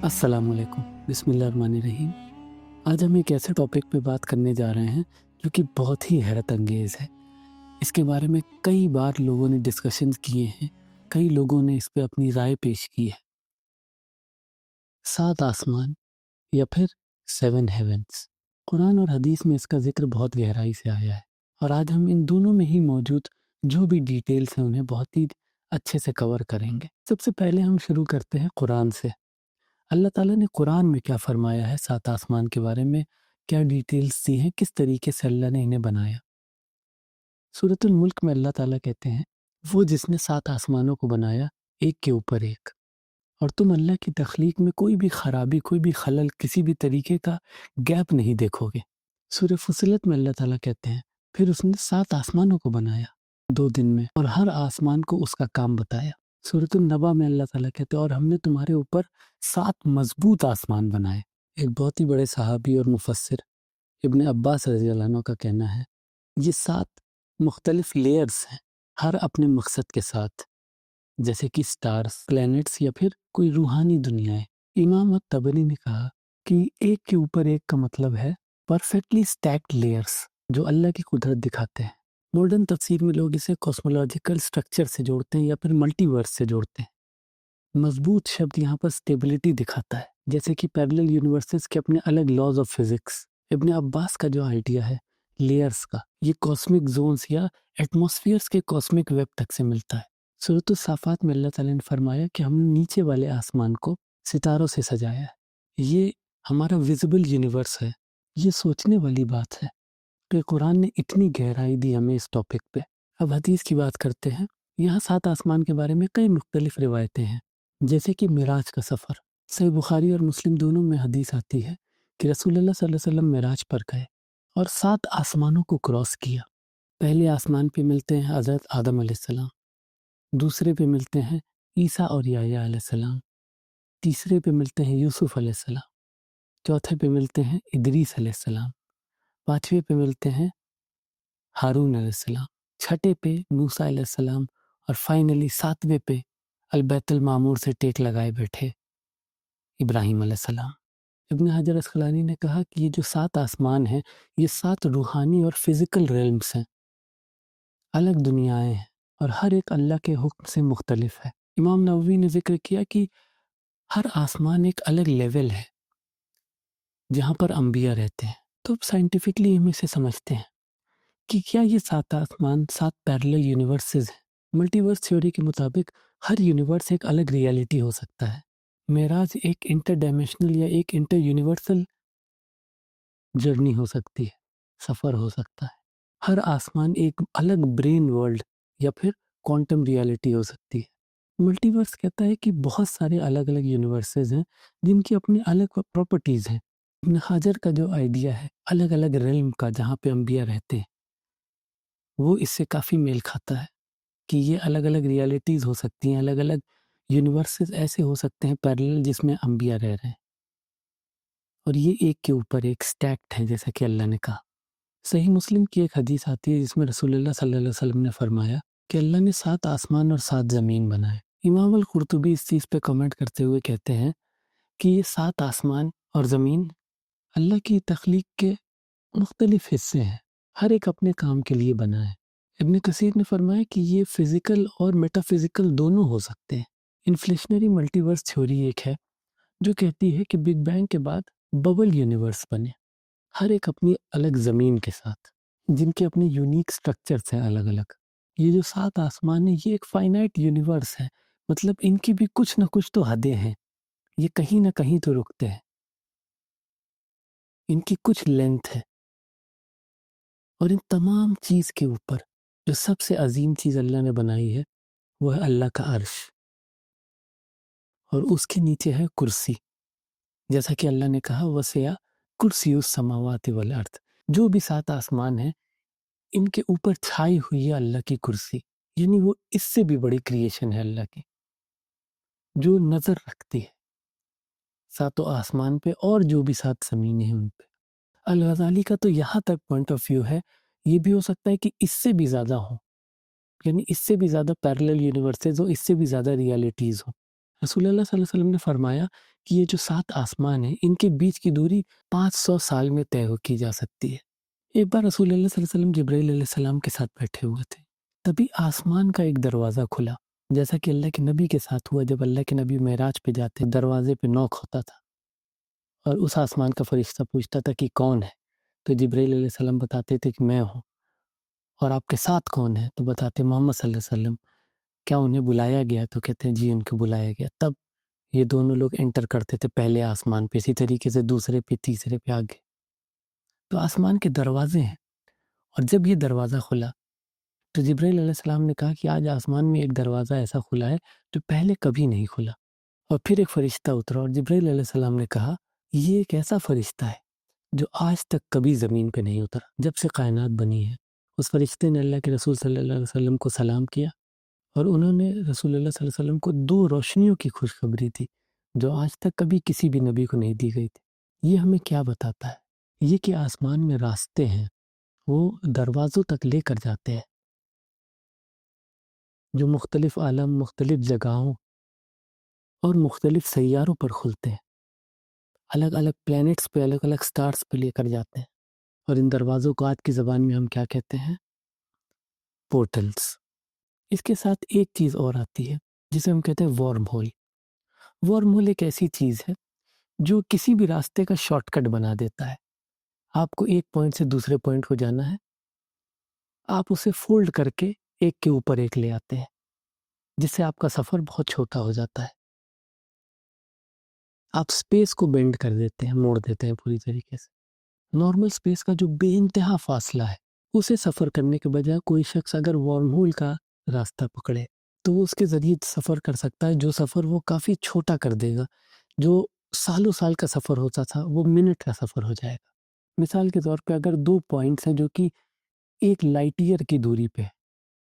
السلام علیکم، بسم اللہ الرحمن الرحیم۔ آج ہم ایک ایسے ٹاپک پہ بات کرنے جا رہے ہیں جو کہ بہت ہی حیرت انگیز ہے۔ اس کے بارے میں کئی بار لوگوں نے ڈسکشنز کیے ہیں، کئی لوگوں نے اس پہ اپنی رائے پیش کی ہے۔ 7 آسمان یا پھر 7 ہیونز۔ قرآن اور حدیث میں اس کا ذکر بہت گہرائی سے آیا ہے، اور آج ہم ان دونوں میں ہی موجود جو بھی ڈیٹیلز ہیں انہیں بہت ہی اچھے سے کور کریں گے۔ سب سے پہلے ہم شروع کرتے ہیں قرآن سے۔ اللہ تعالیٰ نے قرآن میں کیا فرمایا ہے 7 آسمان کے بارے میں، کیا ڈیٹیلز دی ہیں، کس طریقے سے اللہ نے انہیں بنایا۔ سورۃ الملک میں اللہ تعالیٰ کہتے ہیں، وہ جس نے 7 آسمانوں کو بنایا ایک کے اوپر ایک، اور تم اللہ کی تخلیق میں کوئی بھی خرابی، کوئی بھی خلل، کسی بھی طریقے کا گیپ نہیں دیکھو گے۔ سورہ فصلت میں اللہ تعالیٰ کہتے ہیں، پھر اس نے 7 آسمانوں کو بنایا 2 دن میں، اور ہر آسمان کو اس کا کام بتایا۔ سورۃ النبا میں اللہ تعالیٰ کہتے ہیں، اور ہم نے تمہارے اوپر 7 مضبوط آسمان بنائے۔ ایک بہت ہی بڑے صحابی اور مفسر ابن عباس رضی اللہ عنہ کا کہنا ہے، یہ 7 مختلف لیئرز ہیں، ہر اپنے مقصد کے ساتھ، جیسے کہ سٹارز، پلینٹس یا پھر کوئی روحانی دنیایں۔ امام الطبری نے کہا کہ ایک کے اوپر ایک کا مطلب ہے پرفیکٹلی سٹیکڈ لیئرز جو اللہ کی قدرت دکھاتے ہیں۔ ماڈرن تفسیر میں لوگ اسے کاسمولوجیکل سٹرکچر سے جوڑتے ہیں یا پھر ملٹی ورس سے جوڑتے ہیں۔ مضبوط شبد یہاں پر سٹیبلٹی دکھاتا ہے، جیسے کہ پیرلل یونیورسز کے اپنے الگ لاز آف فزکس۔ ابن عباس کا جو آئیڈیا ہے لیئرز کا، یہ کاسمک زونز یا ایٹماسفیئرز کے کاسمک ویب تک سے ملتا ہے۔ سورۃ الصافات میں اللہ تعالیٰ نے فرمایا کہ ہم نے نیچے والے آسمان کو ستاروں سے سجایا ہے۔ یہ ہمارا ویزیبل یونیورس ہے۔ یہ سوچنے والی بات ہے کہ قرآن نے اتنی گہرائی دی ہمیں اس ٹاپک پہ۔ اب حدیث کی بات کرتے ہیں۔ یہاں 7 آسمان کے بارے میں کئی مختلف روایتیں ہیں، جیسے کہ معراج کا سفر۔ صحیح بخاری اور مسلم دونوں میں حدیث آتی ہے کہ رسول اللہ صلی اللہ علیہ وسلم معراج پر گئے اور 7 آسمانوں کو کراس کیا۔ پہلے آسمان پہ ملتے ہیں حضرت آدم علیہ السلام، دوسرے پہ ملتے ہیں عیسیٰ اور یحییٰ علیہ السلام، تیسرے پہ ملتے ہیں یوسف علیہ السلام، چوتھے پہ ملتے ہیں ادریس علیہ السلام، 5ویں پہ ملتے ہیں ہارون علیہ السلام، 6 پہ موسیٰ علیہ السلام، اور فائنلی 7ویں پہ البیت المعمور سے ٹیک لگائے بیٹھے ابراہیم علیہ السلام۔ ابن حجر اسقلانی نے کہا کہ یہ جو 7 آسمان ہیں، یہ 7 روحانی اور فزیکل ریلمز ہیں، الگ دنیایں ہیں، اور ہر ایک اللہ کے حکم سے مختلف ہے۔ امام نووی نے ذکر کیا کہ ہر آسمان ایک الگ لیول ہے جہاں پر انبیاء رہتے ہیں۔ تو اب سائنٹیفکلی ہم اسے سمجھتے ہیں کہ کیا یہ 7 آسمان 7 پیرلل یونیورسز ہیں۔ ملٹی ورس تھیوری کے مطابق ہر یونیورس ایک الگ ریالٹی ہو سکتا ہے۔ معراج ایک انٹر ڈائمینشنل یا ایک انٹر یونیورسل جرنی ہو سکتی ہے، سفر ہو سکتا ہے۔ ہر آسمان ایک الگ برین ورلڈ یا پھر کوانٹم ریالٹی ہو سکتی ہے۔ ملٹی ورس کہتا ہے کہ بہت سارے الگ الگ یونیورسز ہیں جن کی اپنی الگ پراپرٹیز ہیں۔ ابن حجر کا جو آئیڈیا ہے الگ الگ ریلم کا جہاں پہ انبیاء رہتے ہیں، وہ اس سے کافی میل کھاتا ہے کہ یہ الگ الگ ریالٹیز ہو سکتی ہیں، الگ الگ یونیورسز ایسے ہو سکتے ہیں پیرلل جس میں انبیاء رہ رہے ہیں، اور یہ ایک کے اوپر ایک سٹیکڈ ہیں جیسا کہ اللہ نے کہا۔ صحیح مسلم کی ایک حدیث آتی ہے جس میں رسول اللہ صلی اللہ علیہ وسلم نے فرمایا کہ اللہ نے 7 آسمان اور 7 زمین بنائے۔ امام القرطبی اس چیز پہ کمنٹ کرتے ہوئے کہتے ہیں کہ یہ 7 آسمان اور زمین اللہ کی تخلیق کے مختلف حصے ہیں، ہر ایک اپنے کام کے لیے بنا ہے۔ ابن کثیر نے فرمایا کہ یہ فزیکل اور میٹا فزیکل دونوں ہو سکتے ہیں۔ انفلیشنری ملٹی ورس تھیوری ایک ہے جو کہتی ہے کہ بگ بینگ کے بعد ببل یونیورس بنے، ہر ایک اپنی الگ زمین کے ساتھ، جن کے اپنے یونیک سٹرکچرز ہیں الگ الگ۔ یہ جو 7 آسمان ہیں یہ ایک فائنائٹ یونیورس ہے، مطلب ان کی بھی کچھ نہ کچھ تو حدیں ہیں، یہ کہیں نہ کہیں تو رکتے ہیں، ان کی کچھ لینتھ ہے، اور ان تمام چیز کے اوپر جو سب سے عظیم چیز اللہ نے بنائی ہے وہ ہے اللہ کا عرش، اور اس کے نیچے ہے کرسی، جیسا کہ اللہ نے کہا وسع کرسی السماوات والارض۔ جو بھی 7 آسمان ہیں ان کے اوپر چھائی ہوئی ہے اللہ کی کرسی، یعنی وہ اس سے بھی بڑی کریشن ہے اللہ کی جو نظر رکھتی ہے 7 آسمان پہ اور جو بھی 7 زمینیں ہیں ان پہ۔ الغزالی کا تو یہاں تک پوائنٹ آف ویو ہے یہ بھی ہو سکتا ہے کہ اس سے بھی زیادہ ہو، یعنی اس سے بھی زیادہ پیرلل یونیورسز ہو، اس سے بھی زیادہ ریالٹیز ہو۔ رسول اللہ صلی اللہ علیہ وسلم نے فرمایا کہ یہ جو 7 آسمان ہیں ان کے بیچ کی دوری 500 سال میں طے کی جا سکتی ہے۔ ایک بار رسول اللہ صلی اللہ علیہ وسلم جبرائیل علیہ السلام کے ساتھ بیٹھے ہوئے تھے، تبھی آسمان کا ایک دروازہ کھلا، جیسا کہ اللہ کے نبی کے ساتھ ہوا جب اللہ کے نبی معراج پہ جاتے دروازے پہ نوک ہوتا تھا اور اس آسمان کا فرشتہ پوچھتا تھا کہ کون ہے، تو جبرائیل علیہ السلام بتاتے تھے کہ میں ہوں۔ اور آپ کے ساتھ کون ہے؟ تو بتاتے محمد صلی اللہ علیہ وسلم۔ کیا انہیں بلایا گیا؟ تو کہتے ہیں جی ان کو بلایا گیا۔ تب یہ دونوں لوگ انٹر کرتے تھے پہلے آسمان پہ، اسی طریقے سے دوسرے پہ، تیسرے پہ، آگے۔ تو آسمان کے دروازے ہیں، اور جب یہ دروازہ کھلا تو جبرائیل علیہ السلام نے کہا کہ آج آسمان میں ایک دروازہ ایسا کھلا ہے جو پہلے کبھی نہیں کھلا۔ اور پھر ایک فرشتہ اترا اور جبرائیل علیہ السلام نے کہا یہ ایک ایسا فرشتہ ہے جو آج تک کبھی زمین پہ نہیں اترا جب سے کائنات بنی ہے۔ اس فرشتے نے اللہ کے رسول صلی اللہ علیہ وسلم کو سلام کیا، اور انہوں نے رسول اللہ صلی اللہ علیہ وسلم کو 2 روشنیوں کی خوشخبری دی جو آج تک کبھی کسی بھی نبی کو نہیں دی گئی تھی۔ یہ ہمیں کیا بتاتا ہے؟ یہ کہ آسمان میں راستے ہیں، وہ دروازوں تک لے کر جاتے ہیں جو مختلف عالم، مختلف جگہوں اور مختلف سیاروں پر کھلتے ہیں، الگ الگ پلینٹس پہ، الگ الگ سٹارز پہ لے کر جاتے ہیں۔ اور ان دروازوں کو آج کی زبان میں ہم کیا کہتے ہیں؟ پورٹلز۔ اس کے ساتھ ایک چیز اور آتی ہے جسے ہم کہتے ہیں وارم ہول۔ وارم ہول ایک ایسی چیز ہے جو کسی بھی راستے کا شارٹ کٹ بنا دیتا ہے۔ آپ کو ایک پوائنٹ سے دوسرے پوائنٹ کو جانا ہے، آپ اسے فولڈ کر کے ایک کے اوپر ایک لے آتے ہیں، جس سے آپ کا سفر بہت چھوٹا ہو جاتا ہے۔ آپ سپیس کو بینڈ کر دیتے ہیں، موڑ دیتے ہیں پوری طریقے سے۔ نارمل سپیس کا جو بے انتہا فاصلہ ہے اسے سفر کرنے کے بجائے کوئی شخص اگر وارم ہول کا راستہ پکڑے تو وہ اس کے ذریعے سفر کر سکتا ہے، جو سفر وہ کافی چھوٹا کر دے گا۔ جو سالوں سال کا سفر ہوتا تھا وہ منٹ کا سفر ہو جائے گا۔ مثال کے طور پہ اگر 2 پوائنٹس ہیں جو کہ ایک لائٹ ایئر کی دوری پہ،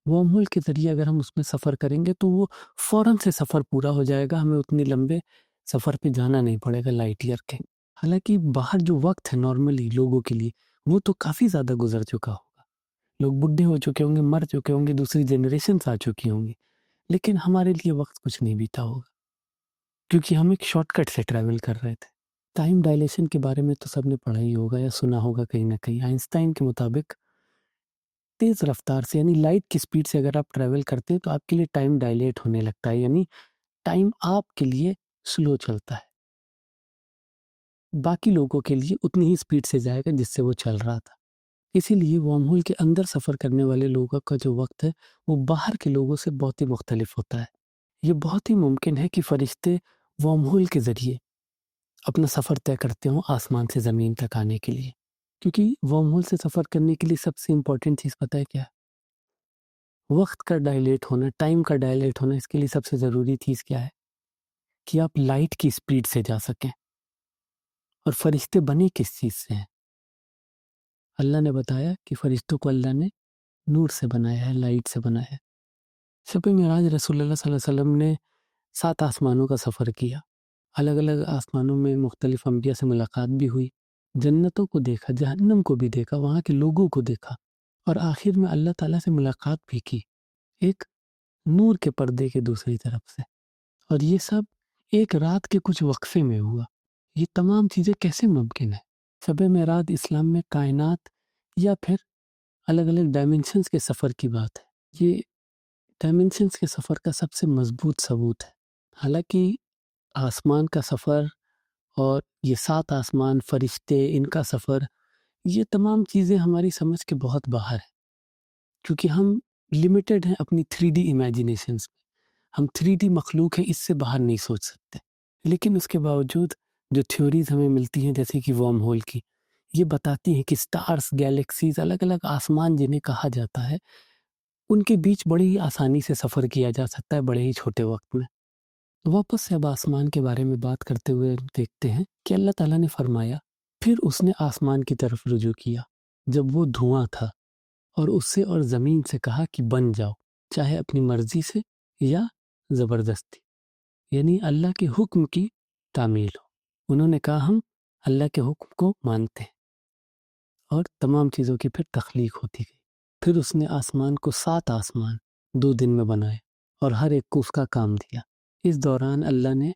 وارم ہول کے ذریعے اگر ہم اس میں سفر کریں گے تو وہ فوراً سے سفر پورا ہو جائے گا، ہمیں اتنے لمبے سفر پہ جانا نہیں پڑے گا لائٹ ایئر کے۔ حالانکہ باہر جو وقت ہے نارملی لوگوں کے لیے وہ تو کافی زیادہ گزر چکا ہوگا، لوگ بڈھے ہو چکے ہوں گے، مر چکے ہوں گے، دوسری جنریشنز آ چکی ہوں گی، لیکن ہمارے لیے وقت کچھ نہیں بیتا ہوگا کیونکہ ہم ایک شارٹ کٹ سے ٹریول کر رہے تھے۔ ٹائم ڈائلیشن کے بارے میں تو سب نے پڑھا ہی ہوگا یا سنا ہوگا کہیں نہ کہیں۔ آئنسٹائن کے مطابق تیز رفتار سے یعنی لائٹ کی سپیڈ سے اگر آپ ٹریول کرتے ہیں تو آپ کے لیے ٹائم ڈائلیٹ ہونے لگتا ہے، یعنی ٹائم آپ کے لیے سلو چلتا ہے، باقی لوگوں کے لیے اتنی ہی سپیڈ سے جائے گا جس سے وہ چل رہا تھا۔ اسی لیے وارم ہول کے اندر سفر کرنے والے لوگوں کا جو وقت ہے وہ باہر کے لوگوں سے بہت ہی مختلف ہوتا ہے۔ یہ بہت ہی ممکن ہے کہ فرشتے وارم ہول کے ذریعے اپنا سفر طے کرتے ہوں آسمان سے زمین تک آنے کے لیے، کیونکہ وارم ہول سے سفر کرنے کے لیے سب سے امپورٹنٹ چیز پتہ ہے کیا ہے؟ وقت کا ڈائلیٹ ہونا، ٹائم کا ڈائلیٹ ہونا۔ اس کے لیے سب سے ضروری چیز کیا ہے؟ کہ آپ لائٹ کی سپیڈ سے جا سکیں۔ اور فرشتے بنے کس چیز سے ہیں؟ اللہ نے بتایا کہ فرشتوں کو اللہ نے نور سے بنایا ہے، لائٹ سے بنایا ہے۔ شب معراج رسول اللہ صلی اللہ علیہ وسلم نے 7 آسمانوں کا سفر کیا، الگ الگ آسمانوں میں مختلف انبیاء سے ملاقات بھی ہوئی، جنتوں کو دیکھا، جہنم کو بھی دیکھا، وہاں کے لوگوں کو دیکھا، اور آخر میں اللہ تعالیٰ سے ملاقات بھی کی، ایک نور کے پردے کے دوسری طرف سے۔ اور یہ سب ایک رات کے کچھ وقفے میں ہوا۔ یہ تمام چیزیں کیسے ممکن ہیں؟ شب معراج اسلام میں کائنات یا پھر الگ الگ ڈائمنشنز کے سفر کی بات ہے۔ یہ ڈائمنشنز کے سفر کا سب سے مضبوط ثبوت ہے۔ حالانکہ آسمان کا سفر اور یہ 7 آسمان، فرشتے، ان کا سفر، یہ تمام چیزیں ہماری سمجھ کے بہت باہر ہیں، کیونکہ ہم لمیٹڈ ہیں اپنی 3D امیجینیشنز میں۔ ہم 3D مخلوق ہیں، اس سے باہر نہیں سوچ سکتے۔ لیکن اس کے باوجود جو تھیوریز ہمیں ملتی ہیں جیسے کہ وارم ہول کی، یہ بتاتی ہیں کہ سٹارز، گیلیکسیز، الگ الگ آسمان جنہیں کہا جاتا ہے، ان کے بیچ بڑی ہی آسانی سے سفر کیا جا سکتا ہے بڑے ہی چھوٹے وقت میں۔ واپس سے اب آسمان کے بارے میں بات کرتے ہوئے دیکھتے ہیں کہ اللہ تعالیٰ نے فرمایا، پھر اس نے آسمان کی طرف رجوع کیا جب وہ دھواں تھا، اور اس سے اور زمین سے کہا کہ بن جاؤ، چاہے اپنی مرضی سے یا زبردستی، یعنی اللہ کے حکم کی تعمیل ہو۔ انہوں نے کہا ہم اللہ کے حکم کو مانتے ہیں، اور تمام چیزوں کی پھر تخلیق ہوتی گئی. پھر اس نے آسمان کو 7 آسمان 2 دن میں بنائے اور ہر ایک کو اس کا کام دیا. اس دوران اللہ نے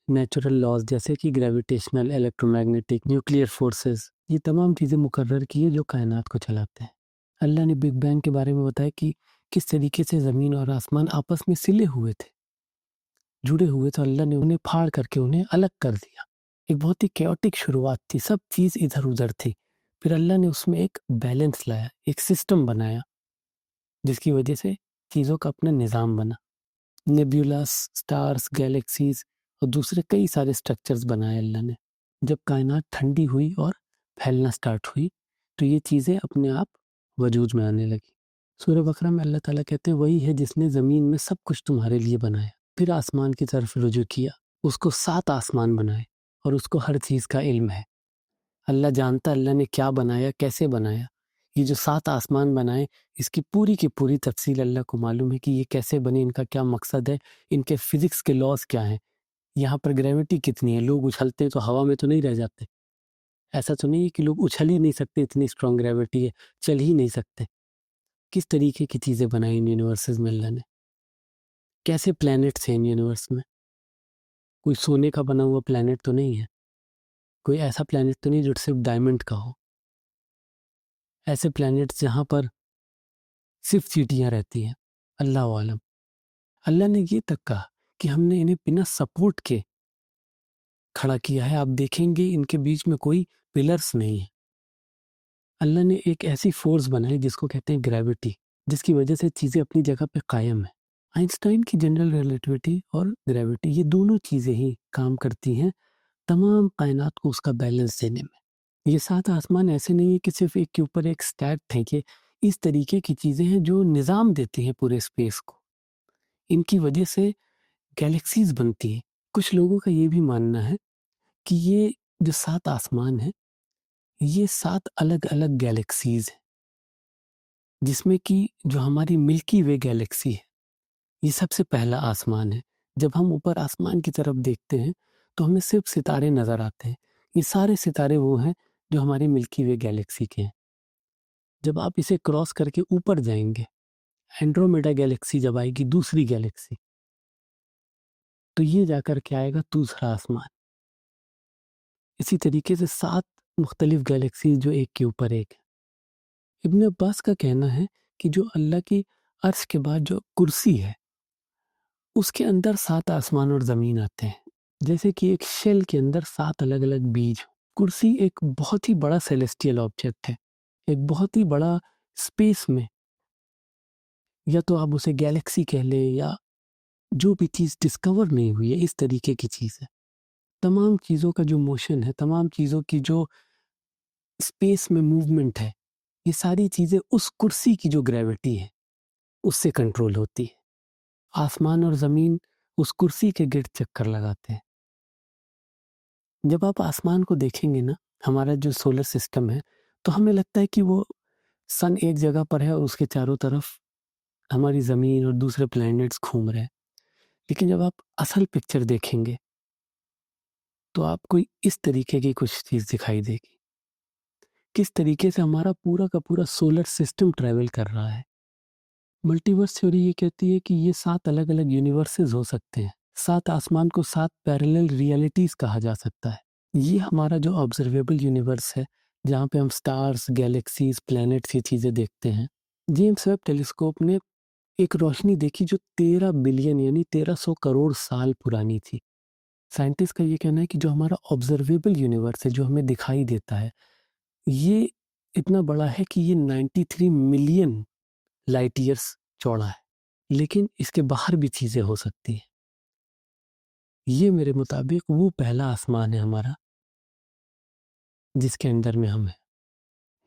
نیچرل لاز جیسے کہ gravitational, electro magnetic, nuclear forces, یہ تمام چیزیں مقرر کی جو کائنات کو چلاتے ہیں. اللہ نے بگ بینگ کے بارے میں بتایا کہ کس طریقے سے زمین اور آسمان آپس میں سلے ہوئے تھے، جڑے ہوئے، تو اللہ نے انہیں پھاڑ کر کے انہیں الگ کر دیا. ایک بہت ہی کیوٹک شروعات تھی، سب چیز ادھر ادھر تھی. پھر اللہ نے اس میں ایک بیلنس لایا، ایک سسٹم بنایا جس کی وجہ سے چیزوں کا اپنا نظام بنا. نیبیولاس، سٹارز، گیلیکسیز اور دوسرے کئی سارے سٹرکچرز بنائے اللہ نے. جب کائنات ٹھنڈی ہوئی اور پھیلنا سٹارٹ ہوئی تو یہ چیزیں اپنے آپ وجود میں آنے لگی. سورہ بقرہ میں اللہ تعالیٰ کہتے ہیں وہی ہے جس نے زمین میں سب کچھ تمہارے لیے بنایا. پھر آسمان کی طرف رجوع کیا، اس کو 7 آسمان بنائے اور اس کو ہر چیز کا علم ہے. اللہ جانتا اللہ نے کیا بنایا، کیسے بنایا. یہ جو 7 آسمان بنائے اس کی پوری تفصیل اللہ کو معلوم ہے کہ یہ کیسے بنے، ان کا کیا مقصد ہے، ان کے فزکس کے لاز کیا ہیں. یہاں پر گریوٹی کتنی ہے، لوگ اچھلتے ہیں تو ہوا میں تو نہیں رہ جاتے. ایسا تو نہیں ہے کہ لوگ اچھل ہی نہیں سکتے، اتنی اسٹرانگ گریوٹی ہے، چل ہی نہیں سکتے. کس طریقے کی چیزیں بنائی ان یونیورسز میں اللہ نے، کیسے پلانٹس ہیں ان یونیورس میں. کوئی سونے کا بنا ہوا پلانٹ تو نہیں ہے، کوئی ایسا پلانٹ تو نہیں جو صرف ڈائمنڈ کا ہو. ایسے پلانٹس جہاں پر صرف چیٹیاں رہتی ہیں، اللہ عالم. اللہ نے یہ تک کہا کہ ہم نے انہیں بنا سپورٹ کے کھڑا کیا ہے. آپ دیکھیں گے ان کے بیچ میں کوئی پلرس نہیں ہے. اللہ نے ایک ایسی فورس بنائی جس کو کہتے ہیں گریوٹی، جس کی وجہ سے چیزیں اپنی جگہ پہ قائم ہیں. آئنسٹائن کی جنرل ریلیٹیوٹی اور گریوٹی یہ دونوں چیزیں ہی کام کرتی ہیں تمام کائنات کو اس کا بیلنس دینے میں. یہ 7 آسمان ایسے نہیں ہے کہ صرف ایک کے اوپر ایک اسٹیک پھینکے، اس طریقے کی چیزیں ہیں جو نظام دیتی ہیں پورے اسپیس کو. ان کی وجہ سے گیلیکسیز بنتی ہیں. کچھ لوگوں کا یہ بھی ماننا ہے کہ یہ جو 7 آسمان ہیں یہ 7 الگ الگ گیلیکسیز ہیں، جس میں کہ جو ہماری ملکی وے گیلیکسی ہے یہ سب سے پہلا آسمان ہے. جب ہم اوپر آسمان کی طرف دیکھتے ہیں تو ہمیں صرف ستارے نظر آتے ہیں. یہ سارے ستارے وہ ہیں جو ہماری ملکی وے گیلیکسی کے ہیں. جب آپ اسے کراس کر کے اوپر جائیں گے، اینڈرومیڈا گیلیکسی جب آئے گی، دوسری گیلیکسی، تو یہ جا کر کے آئے گا دوسرا آسمان. اسی طریقے سے 7 مختلف گیلیکسیز جو ایک کے اوپر ایک ہے. ابن عباس کا کہنا ہے کہ جو اللہ کی عرش کے بعد جو کرسی ہے اس کے اندر 7 آسمان اور زمین آتے ہیں، جیسے کہ ایک شیل کے اندر 7 الگ الگ بیج. کرسی ایک بہت ہی بڑا سیلیسٹیل آبجیکٹ ہے، ایک بہت ہی بڑا اسپیس میں، یا تو آپ اسے گیلیکسی کہہ لیں یا جو بھی چیز ڈسکور نہیں ہوئی ہے، اس طریقے کی چیز ہے. تمام چیزوں کا جو موشن ہے، تمام چیزوں کی جو اسپیس میں موومنٹ ہے، یہ ساری چیزیں اس کرسی کی جو گریوٹی ہے اس سے کنٹرول ہوتی ہے. آسمان اور زمین اس کرسی کے گرد چکر لگاتے ہیں. جب آپ آسمان کو دیکھیں گے نا، ہمارا جو سولر سسٹم ہے، تو ہمیں لگتا ہے کہ وہ سن ایک جگہ پر ہے اور اس کے چاروں طرف ہماری زمین اور دوسرے پلینٹس گھوم رہے ہیں. لیکن جب آپ اصل پکچر دیکھیں گے تو آپ کو اس طریقے کی کچھ چیز دکھائی دے گی، کس طریقے سے ہمارا پورا کا پورا سولر سسٹم ٹریول کر رہا ہے. ملٹی ورس تھیوری یہ کہتی ہے کہ یہ 7 الگ الگ یونیورسز ہو سکتے ہیں. 7 آسمان کو 7 پیرلل ریئلٹیز کہا جا سکتا ہے. یہ ہمارا جو آبزرویبل یونیورس ہے جہاں پہ ہم سٹارز، گیلیکسیز، پلینٹس، یہ چیزیں دیکھتے ہیں. جیمس ویب ٹیلیسکوپ نے ایک روشنی دیکھی جو 13 بلین یعنی 1300 کروڑ سال پرانی تھی. سائنٹسٹ کا یہ کہنا ہے کہ جو ہمارا آبزرویبل یونیورس ہے، جو ہمیں دکھائی دیتا ہے، یہ اتنا بڑا ہے کہ یہ 93 ملین لائٹ ایئرس چوڑا ہے، لیکن اس کے باہر بھی چیزیں ہو سکتی ہیں. یہ میرے مطابق وہ پہلا آسمان ہے ہمارا جس کے اندر میں ہم ہیں.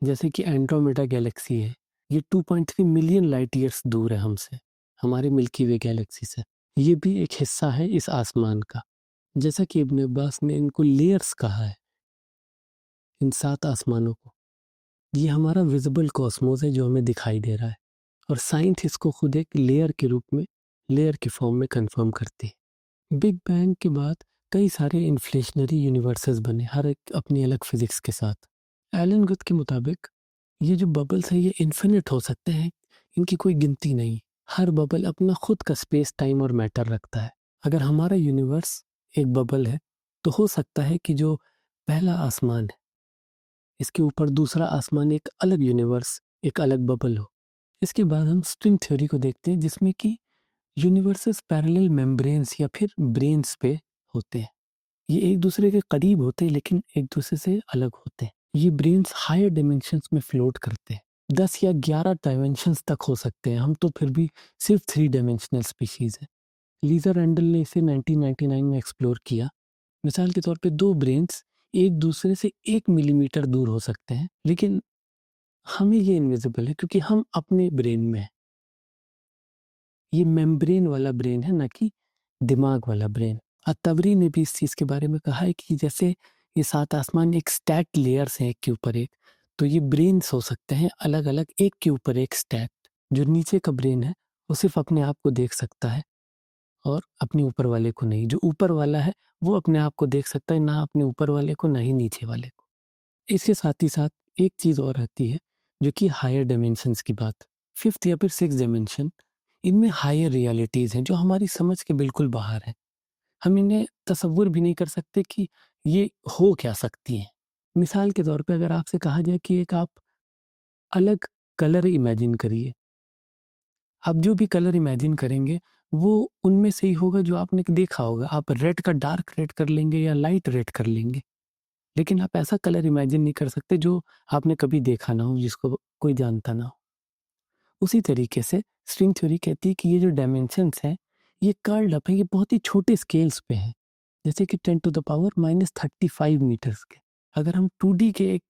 جیسے کہ اینڈرومیڈا گیلیکسی ہے، یہ 2.3 ملین لائٹ ایئرس دور ہے ہم سے، ہمارے ملکی وے گیلیکسی سے. یہ بھی ایک حصہ ہے اس آسمان کا. جیسا کہ ابن عباس نے ان کو لیئرز کہا ہے، ان 7 آسمانوں کو. یہ ہمارا ویزیبل کاسموس ہے جو ہمیں دکھائی دے رہا ہے، اور سائنس اس کو خود ایک لیئر کے روپ میں، لیئر کے فارم میں کنفرم کرتی ہے. بگ بینگ کے بعد کئی سارے انفلیشنری یونیورسز بنے، ہر ایک اپنی الگ فزکس کے ساتھ. ایلن گتھ کے مطابق یہ جو ببلس ہیں یہ انفینٹ ہو سکتے ہیں، ان کی کوئی گنتی نہیں، ہر ببل اپنا خود کا اسپیس ٹائم اور میٹر رکھتا ہے۔ اگر ہمارا یونیورس ایک ببل ہے تو ہو سکتا ہے کہ جو پہلا آسمان ہے اس کے اوپر دوسرا آسمان ایک الگ یونیورس، ایک الگ ببل ہو۔ اس کے بعد ہم اسٹرنگ تھیوری کو دیکھتے ہیں جس میں کہ یونیورسز پیرلل ممبرینز یا پھر برینز پہ ہوتے ہیں، یہ ایک دوسرے کے قریب ہوتے ہیں لیکن ایک دوسرے سے الگ ہوتے ہیں۔ یہ برینز ہائر ڈائمینشنز میں فلوٹ کرتے ہیں، 10 یا 11 ڈائمینشنز تک ہو سکتے ہیں، ہم تو پھر بھی صرف 3 ڈائمینشنل اسپیشیز ہیں۔ لیزا رینڈل نے اسے 1999 میں ایکسپلور کیا۔ مثال کے طور پہ 2 برینز ایک دوسرے سے 1 ملی میٹر دور ہو سکتے ہیں لیکن ہمیں یہ انویزیبل ہے کیونکہ ہم اپنے برین میں ہیں۔ یہ ممبرین والا برین ہے، نہ کہ دماغ والا برین۔ الطبری نے بھی اس چیز کے بارے میں کہا ہے کہ جیسے یہ 7 آسمان ایک سٹیک لیئرز ہیں ایک کے اوپر ایک، تو یہ برینز ہو سکتے ہیں الگ الگ ایک کے اوپر ایک سٹیک۔ جو نیچے کا برین ہے وہ صرف اپنے آپ کو دیکھ سکتا ہے اور اپنے اوپر والے کو نہیں، جو اوپر والا ہے وہ اپنے آپ کو دیکھ سکتا ہے، نہ اپنے اوپر والے کو نہ ہی نیچے والے کو۔ اس کے ساتھ ہی ساتھ ایک چیز اور آتی ہے جو کہ ہائر ڈائمینشنز کی بات، 5th یا پھر 6th ڈائمینشن، ان میں ہائر ریالٹیز ہیں جو ہماری سمجھ کے بالکل باہر ہیں، ہم انہیں تصور بھی نہیں کر سکتے کہ یہ ہو کیا سکتی ہیں۔ مثال کے طور پہ اگر آپ سے کہا جائے کہ ایک آپ الگ کلر امیجن کریے، آپ جو بھی کلر امیجن کریں گے وہ ان میں سے ہی ہوگا جو آپ نے دیکھا ہوگا، آپ ریڈ کا ڈارک ریڈ کر لیں گے یا لائٹ ریڈ کر لیں گے، لیکن آپ ایسا کلر امیجن نہیں کر سکتے جو آپ نے کبھی دیکھا نہ ہو، جس کو کوئی جانتا نہ ہو۔ اسی طریقے سے اسٹرنگ تھیوری کہتی ہے کہ یہ جو ڈائمینشنس ہیں یہ کرلڈ اپ ہیں، یہ بہت ہی چھوٹے اسکیلز پہ ہیں، جیسے کہ 10⁻⁻35 میٹرز کے۔ اگر ہم 2D کے ایک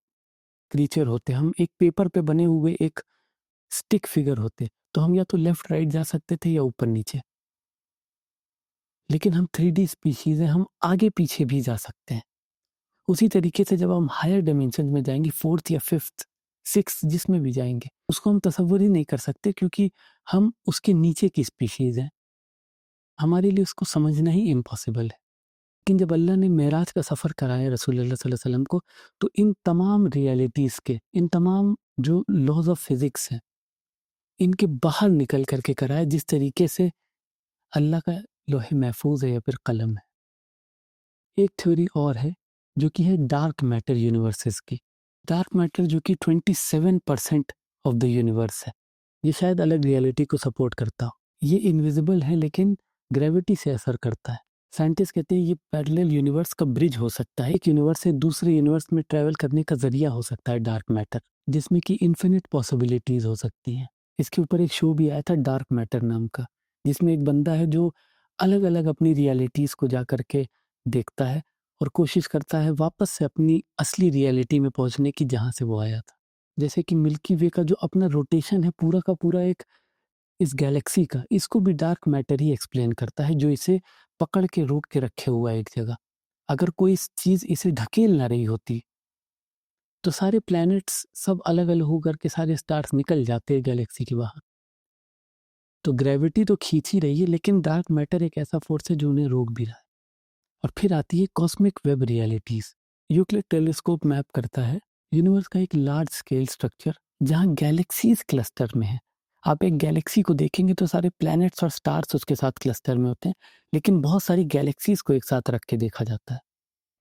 کریچر ہوتے، ہم ایک پیپر پہ بنے ہوئے ایک اسٹک فگر ہوتے تو ہم یا تو لیفٹ رائٹ جا سکتے تھے یا اوپر نیچے، لیکن ہم 3D اسپیشیز ہیں، ہم آگے پیچھے بھی جا سکتے ہیں۔ اسی طریقے سے جب ہم ہائر ڈائمینشن میں جائیں گے، 4th یا 5th 6th جس میں بھی جائیں گے، اس کو ہم تصور ہی نہیں کر سکتے کیونکہ ہم اس کے نیچے کی اسپیشیز ہیں، ہمارے لیے اس کو سمجھنا ہی امپاسبل ہے۔ لیکن جب اللہ نے معراج کا سفر کرایا رسول اللہ صلی اللہ علیہ وسلم کو، تو ان تمام ریالٹیز کے، ان تمام جو لاز آف فزکس ہیں، ان کے باہر نکل کر کے کرایا، جس طریقے سے اللہ کا لوح محفوظ ہے یا پھر قلم ہے۔ ایک تھیوری اور ہے جو کہ ہے ڈارک میٹر یونیورسز کی۔ ڈارک میٹر جو کہ 27% آف دا یونیورس ہے، یہ شاید الگ ریالٹی کو سپورٹ کرتا ہو۔ یہ انویزیبل ہے لیکن گریوٹی سے اثر کرتا ہے۔ سائنٹسٹ کہتے ہیں یہ پیرلل یونیورس کا برج ہو سکتا ہے، ایک یونیورس سے دوسرے یونیورس میں ٹریول کرنے کا ذریعہ ہو سکتا ہے ڈارک میٹر، جس میں کہ انفینٹ پاسبلٹیز ہو سکتی ہیں۔ اس کے اوپر ایک شو بھی آیا تھا ڈارک میٹر نام کا، جس میں ایک بندہ ہے جو الگ الگ اپنی ریالٹیز کو جا کر کے دیکھتا ہے اور کوشش کرتا ہے واپس سے اپنی اصلی ریالٹی میں پہنچنے کی جہاں سے وہ آیا تھا۔ جیسے کہ ملکی وے کا جو اپنا روٹیشن ہے پورا کا پورا ایک اس گیلیکسی کا، اس کو بھی ڈارک میٹر ہی ایکسپلین کرتا ہے، جو اسے پکڑ کے روک کے رکھے ہوا ہے ایک جگہ۔ اگر کوئی چیز اسے ڈھکیل نہ رہی ہوتی تو سارے پلینٹس سب الگ الگ ہو کر کے سارے سٹارز نکل جاتے گیلیکسی کے باہر۔ تو گریوٹی تو کھینچ ہی رہی ہے لیکن ڈارک میٹر ایک ایسا فورس ہے جو انہیں روک بھی رہا ہے۔ اور پھر آتی ہے cosmic web realities. Euclid telescope map کرتا ہے یونیورس کا ایک لارج اسکیل سٹرکچر جہاں گیلیکسیز کلسٹر میں ہیں۔ آپ ایک گیلیکسی کو دیکھیں گے تو سارے پلینٹس اور سٹارز اس کے ساتھ کلسٹر میں ہوتے ہیں، لیکن بہت ساری گیلیکسیز کو ایک ساتھ رکھ کے دیکھا جاتا ہے،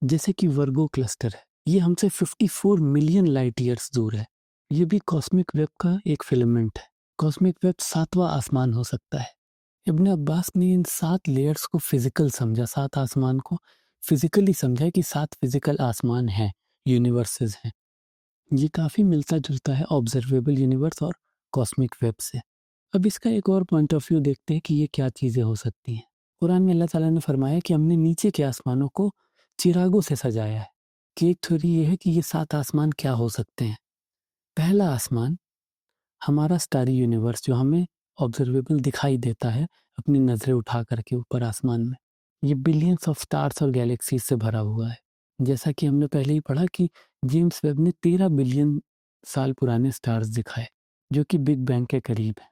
جیسے کہ ورگو کلسٹر ہے، یہ ہم سے 54 ملین لائٹ ایئرز دور ہے۔ یہ بھی کاسمک ویب کا ایک فلمنٹ ہے۔ کاسمک ویب 7واں آسمان ہو سکتا ہے۔ ابن عباس نے ان 7 لیئرز کو فزیکل سمجھا، 7 آسمان کو فزیکلی سمجھا کہ 7 فزیکل آسمان ہیں، یونیورسز ہیں۔ یہ کافی ملتا جلتا ہے آبزرویبل یونیورس اور کاسمک ویب سے۔ اب اس کا ایک اور پوائنٹ آف ویو دیکھتے ہیں کہ یہ کیا چیزیں ہو سکتی ہیں۔ قرآن میں اللہ تعالیٰ نے فرمایا کہ ہم نے نیچے کے آسمانوں کو چراغوں سے سجایا ہے، کہ ایک تھیوری یہ ہے کہ یہ 7 آسمان کیا ہو سکتے ہیں۔ پہلا آسمان ہمارا سٹاری یونیورس جو ہمیں آبزرویبل دکھائی دیتا ہے اپنی نظریں اٹھا کر کے اوپر آسمان میں، یہ بلینس آف سٹارز اور گیلیکسیز سے بھرا ہوا ہے۔ جیسا کہ ہم نے پہلے ہی پڑھا کہ جیمس ویب نے 13 بلین سال پرانے سٹارز دکھائے جو کہ بگ بینگ کے قریب ہیں۔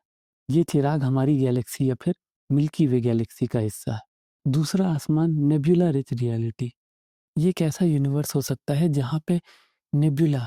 یہ چراغ ہماری گیلیکسی یا پھر ملکی وے گیلیکسی کا حصہ ہے۔ دوسرا آسمان نیبیولا رچ ریالٹی، یہ ایک ایسا یونیورس ہو سکتا ہے جہاں پہ نیبیولا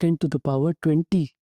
10⁻20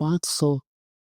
500